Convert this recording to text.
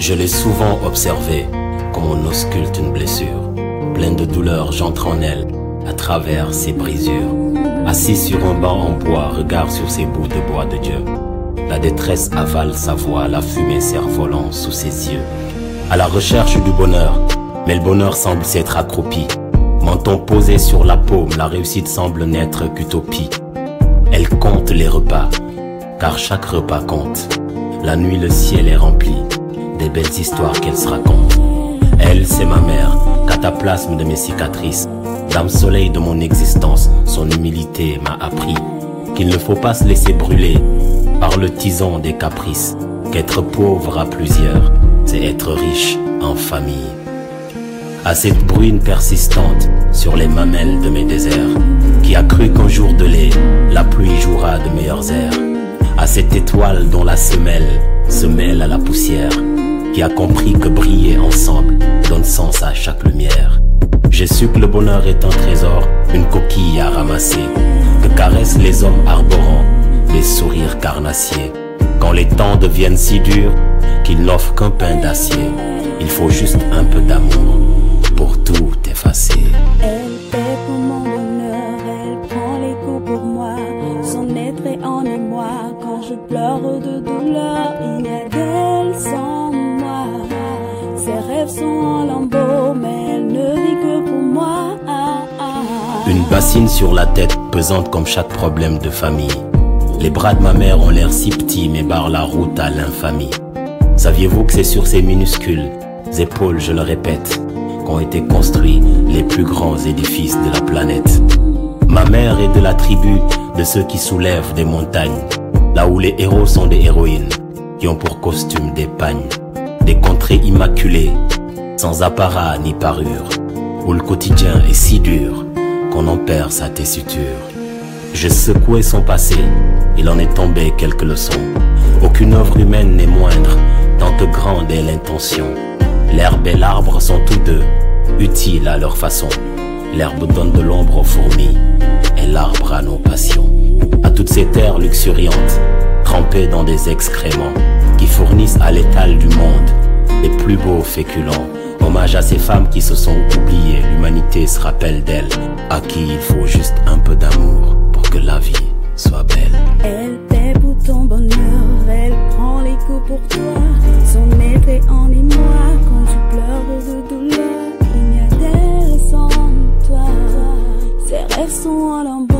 Je l'ai souvent observé, comme on ausculte une blessure. Pleine de douleur, j'entre en elle, à travers ses brisures. Assis sur un banc en bois, regard sur ces bouts de bois de Dieu. La détresse avale sa voix, la fumée cerf-volant sous ses yeux. À la recherche du bonheur, mais le bonheur semble s'être accroupi. Menton posé sur la paume, la réussite semble n'être qu'utopie. Elle compte les repas, car chaque repas compte. La nuit, le ciel est rempli des belles histoires qu'elle se raconte. Elle, c'est ma mère, cataplasme de mes cicatrices, dame soleil de mon existence. Son humilité m'a appris qu'il ne faut pas se laisser brûler par le tison des caprices, qu'être pauvre à plusieurs, c'est être riche en famille. À cette bruine persistante sur les mamelles de mes déserts, qui a cru qu'un jour de lait, la pluie jouera de meilleurs airs. À cette étoile dont la semelle se mêle à la poussière, qui a compris que briller ensemble donne sens à chaque lumière. J'ai su que le bonheur est un trésor, une coquille à ramasser, que caressent les hommes arborant des sourires carnassiers. Quand les temps deviennent si durs qu'ils n'offrent qu'un pain d'acier, il faut juste un peu d'amour pour tout effacer. Elle est pour mon bonheur, elle prend les coups pour moi. Son être est en émoi, quand je pleure de douleur, il y a d'elle sans moi. Ses rêves sont en lambeaux, mais elle ne vit que pour moi. Une bassine sur la tête, pesante comme chaque problème de famille. Les bras de ma mère ont l'air si petits, mais barrent la route à l'infamie. Saviez-vous que c'est sur ces minuscules épaules, je le répète, qu'ont été construits les plus grands édifices de la planète? Ma mère est de la tribu de ceux qui soulèvent des montagnes, là où les héros sont des héroïnes, qui ont pour costume des pagnes. Des contrées immaculées, sans apparat ni parure, où le quotidien est si dur qu'on en perd sa tessiture. Je secouais son passé, il en est tombé quelques leçons. Aucune œuvre humaine n'est moindre, tant que grande est l'intention. L'herbe et l'arbre sont tous deux utiles à leur façon. L'herbe donne de l'ombre aux fourmis et l'arbre à nos passions. À toutes ces terres luxuriantes, trempées dans des excréments, qui fournissent à l'étal du monde les plus beaux féculents. Hommage à ces femmes qui se sont oubliées, l'humanité se rappelle d'elles, à qui il faut juste un peu d'amour pour que la vie soit belle. Elle paie pour ton bonheur, elle prend les coups pour toi. Son être est en émoi, quand tu pleures de douleur, il n'y a d'elle sans toi. Ses rêves sont en lambeaux.